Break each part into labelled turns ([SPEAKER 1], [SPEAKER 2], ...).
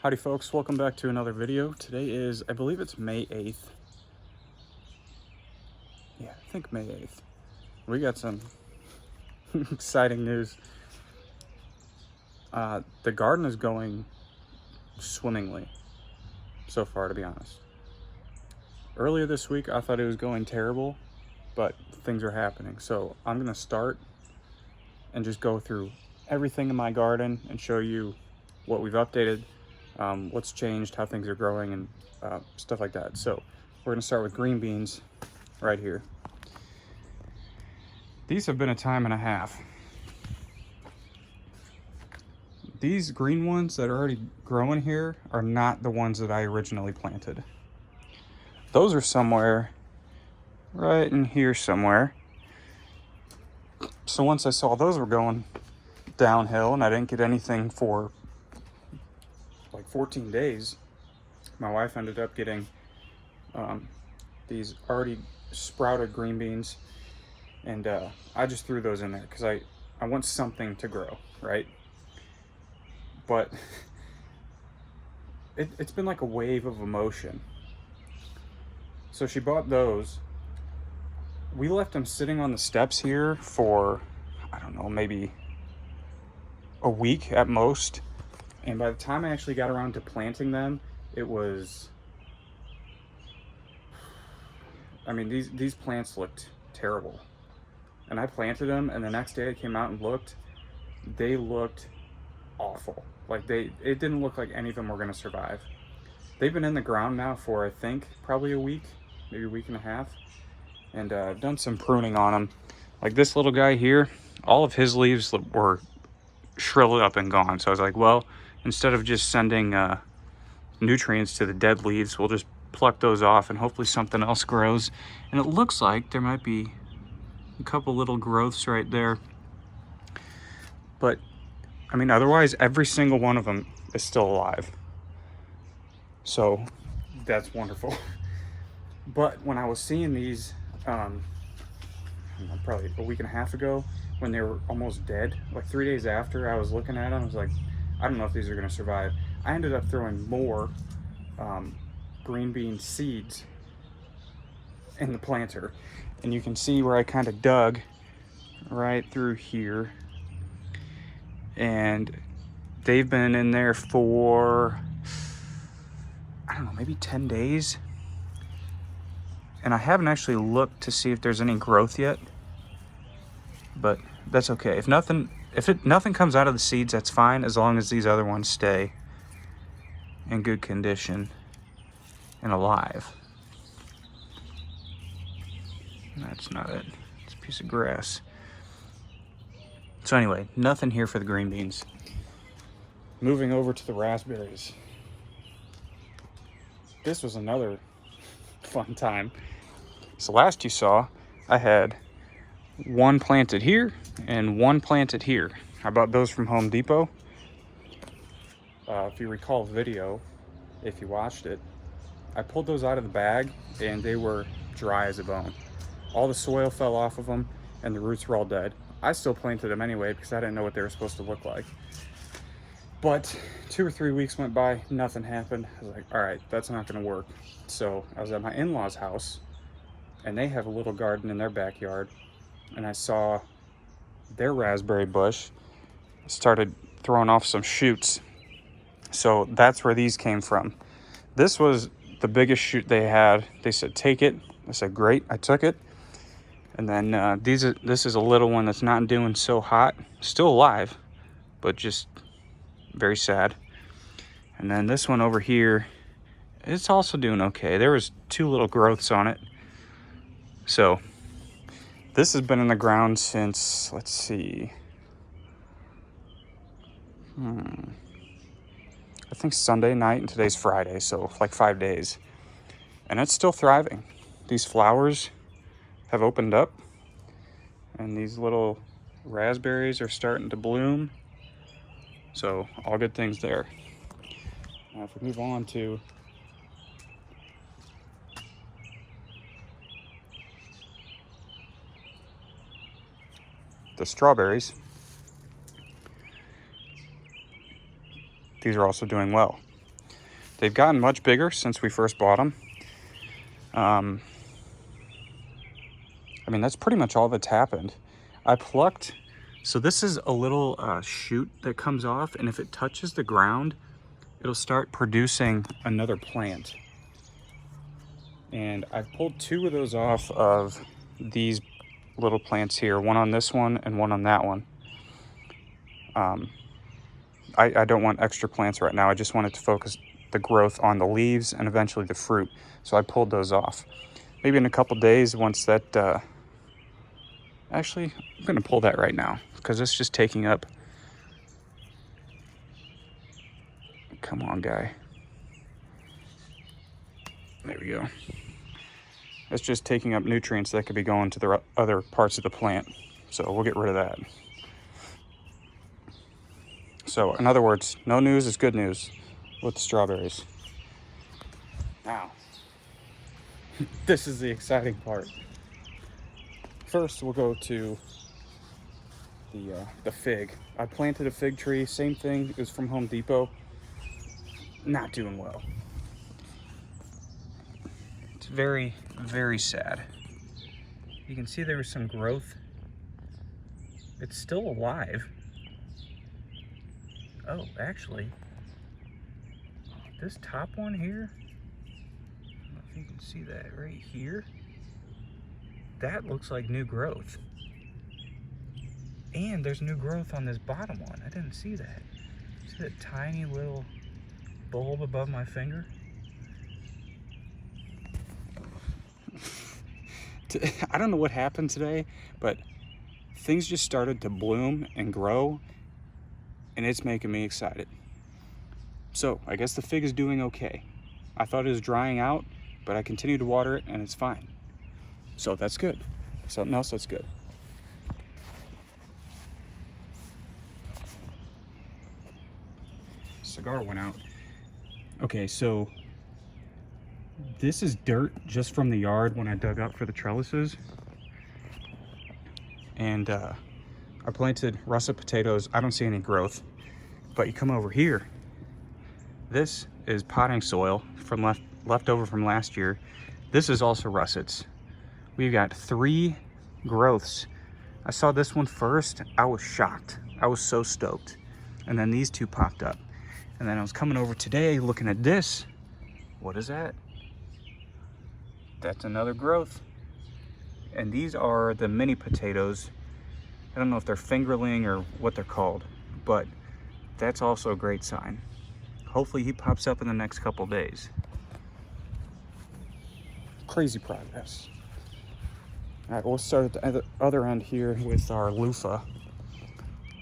[SPEAKER 1] Howdy folks, welcome back to another video. Today is, I believe it's May 8th. Yeah, I think May 8th. We got some exciting news. The garden is going swimmingly so far, to be honest. Earlier this week, I thought it was going terrible, but things are happening. So I'm gonna start and just go through everything in my garden and show you what we've updated, what's changed, how things are growing, and stuff like that. So we're gonna start with green beans right here. These have been a time and a half. These green ones that are already growing here are not the ones that I originally planted. Those are somewhere right in here somewhere. So once I saw those were going downhill and I didn't get anything for like 14 days, my wife ended up getting these already sprouted green beans, and I just threw those in there because I want something to grow, right? But it's been like a wave of emotion. So she bought those. We left them sitting on the steps here for, I don't know, maybe a week at most. And by the time I actually got around to planting them, it was, I mean, these plants looked terrible. And I planted them, and the next day I came out and looked, they looked awful. Like it didn't look like any of them were gonna survive. They've been in the ground now for, I think, probably a week, maybe a week and a half. And I've done some pruning on them. Like this little guy here, all of his leaves were shriveled up and gone. So I was like, well, instead of just sending nutrients to the dead leaves, we'll just pluck those off and hopefully something else grows. And it looks like there might be a couple little growths right there. But I mean, otherwise, every single one of them is still alive. So that's wonderful. But when I was seeing these, probably a week and a half ago, when they were almost dead, like 3 days after I was looking at them, I was like, I don't know if these are gonna survive. I ended up throwing more green bean seeds in the planter. And you can see where I kind of dug right through here. And they've been in there for, I don't know, maybe 10 days. And I haven't actually looked to see if there's any growth yet, but that's okay. If nothing comes out of the seeds, that's fine, as long as these other ones stay in good condition and alive. That's not it. It's a piece of grass. So anyway, nothing here for the green beans. Moving over to the raspberries. This was another fun time. So last you saw, I had one planted here and one planted here. I bought those from Home Depot. If you recall the video, if you watched it, I pulled those out of the bag and they were dry as a bone. All the soil fell off of them and the roots were all dead. I still planted them anyway because I didn't know what they were supposed to look like. But 2 or 3 weeks went by, nothing happened. I was like, all right, that's not gonna work. So I was at my in-laws' house and they have a little garden in their backyard, and I saw their raspberry bush started throwing off some shoots. So that's where these came from. This was the biggest shoot they had. They said, take it. I said, great, I took it. And then this is a little one that's not doing so hot. Still alive, but just very sad. And then this one over here, it's also doing okay. There was 2 little growths on it. So this has been in the ground since, let's see, I think Sunday night, and today's Friday, so like 5 days. And it's still thriving. These flowers have opened up and these little raspberries are starting to bloom. So all good things there. Now if we move on to the strawberries, these are also doing well. They've gotten much bigger since we first bought them. I mean, that's pretty much all that's happened. I plucked, so this is a little shoot that comes off, and if it touches the ground, it'll start producing another plant. And I've pulled 2 of those off of these little plants here, one on this one and one on that one. I don't want extra plants right now. I just wanted to focus the growth on the leaves and eventually the fruit. So I pulled those off. Maybe in a couple days, once that, actually, I'm gonna pull that right now because it's just taking up. Come on, guy. There we go. It's just taking up nutrients that could be going to the other parts of the plant. So we'll get rid of that. So in other words, no news is good news with the strawberries. Now, this is the exciting part. First, we'll go to the fig. I planted a fig tree, same thing, it was from Home Depot. Not doing well. It's very, very sad. You can see there was some growth. It's still alive. Oh, actually, this top one here, I don't know if you can see that right here. That looks like new growth. And there's new growth on this bottom one. I didn't see that. See that tiny little bulb above my finger? I don't know what happened today, but things just started to bloom and grow, and it's making me excited. So I guess the fig is doing okay. I thought it was drying out, but I continue to water it and it's fine. So that's good. Something else that's good. Cigar went out. Okay, so this is dirt just from the yard when I dug up for the trellises. And I planted russet potatoes. I don't see any growth, but you come over here. This is potting soil from left over from last year. This is also russets. We've got 3 growths. I saw this one first. I was shocked. I was so stoked. And then these 2 popped up. And then I was coming over today looking at this. What is that? That's another growth. And these are the mini potatoes. I don't know if they're fingerling or what they're called, but that's also a great sign. Hopefully he pops up in the next couple days. Crazy progress. All right, we'll start at the other end here with our loofah.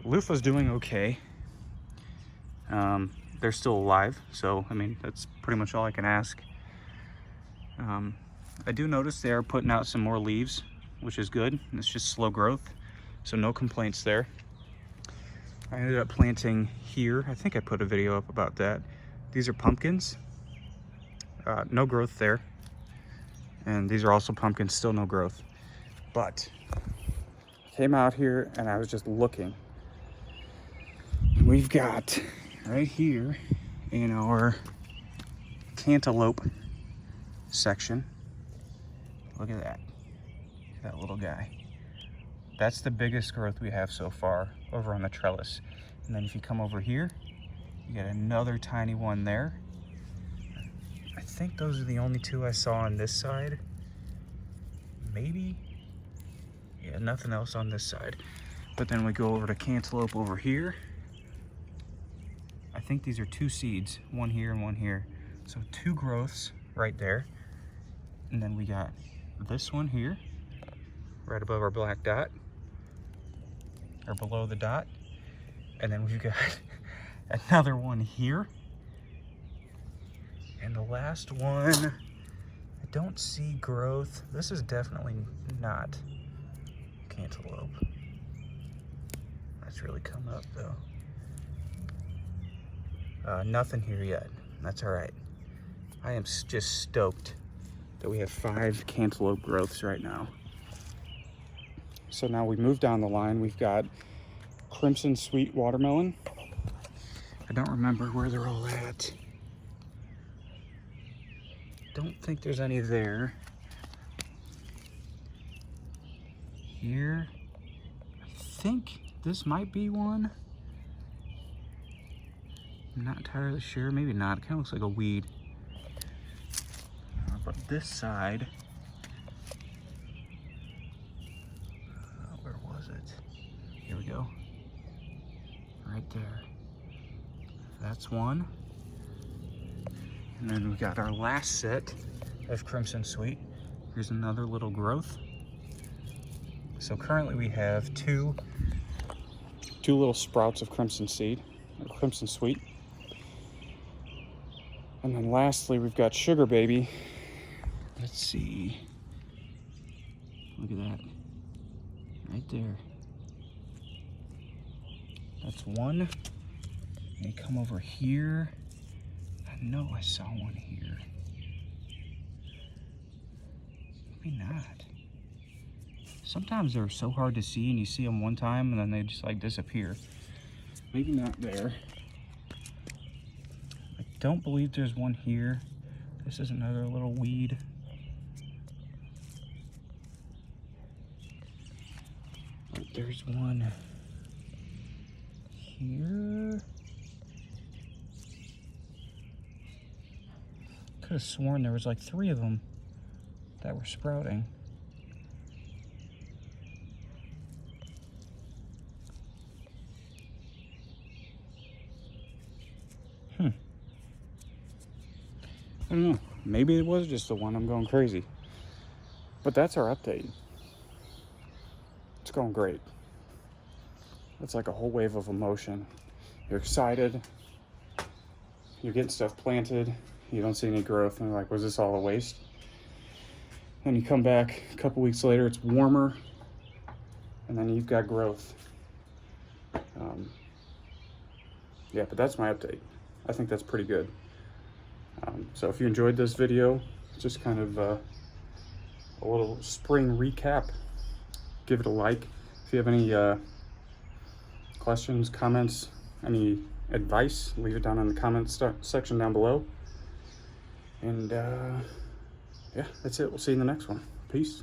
[SPEAKER 1] Loofah's doing okay. They're still alive, so I mean, that's pretty much all I can ask. I do notice they are putting out some more leaves, which is good. It's just slow growth, so no complaints there. I ended up planting here. I think I put a video up about that. These are pumpkins. No growth there. And these are also pumpkins, still no growth. But I came out here and I was just looking. We've got right here in our cantaloupe section. Look at that little guy. That's the biggest growth we have so far over on the trellis. And then if you come over here, you get another tiny one there. I think those are the only 2 I saw on this side. Maybe. Yeah, nothing else on this side. But then we go over to cantaloupe over here. I think these are 2 seeds, one here and one here. So 2 growths right there. And then we got this one here, right above our black dot, or below the dot. And then we've got another one here. And the last one, I don't see growth. This is definitely not cantaloupe. That's really come up though. Nothing here yet. That's all right. I am just stoked that we have 5 cantaloupe growths right now. So now we move down the line. We've got crimson sweet watermelon. I don't remember where they're all at. don't think there's any there. Here, I think this might be one. I'm not entirely sure, maybe not. It kind of looks like a weed. But this side, where was it? Here we go. Right there. That's one. And then we got our last set of Crimson Sweet. Here's another little growth. So currently we have two little sprouts of Crimson Seed, or Crimson Sweet. And then lastly, we've got Sugar Baby. Let's see. Look at that. Right there. That's one. And you come over here. I know I saw one here. Maybe not. Sometimes they're so hard to see and you see them one time and then they just like disappear. Maybe not there. I don't believe there's one here. This is another little weed. But there's one here. Could have sworn there was like 3 of them that were sprouting. I don't know. Maybe it was just the one. I'm going crazy. But that's our update. It's going great. It's like a whole wave of emotion. You're excited. You're getting stuff planted. You don't see any growth. And you're like, was this all a waste? And you come back a couple weeks later, it's warmer. And then you've got growth. Yeah, but that's my update. I think that's pretty good. So if you enjoyed this video, just kind of a little spring recap, give it a like. If you have any questions, comments, any advice, leave it down in the comments section down below. And yeah, that's it. We'll see you in the next one. Peace.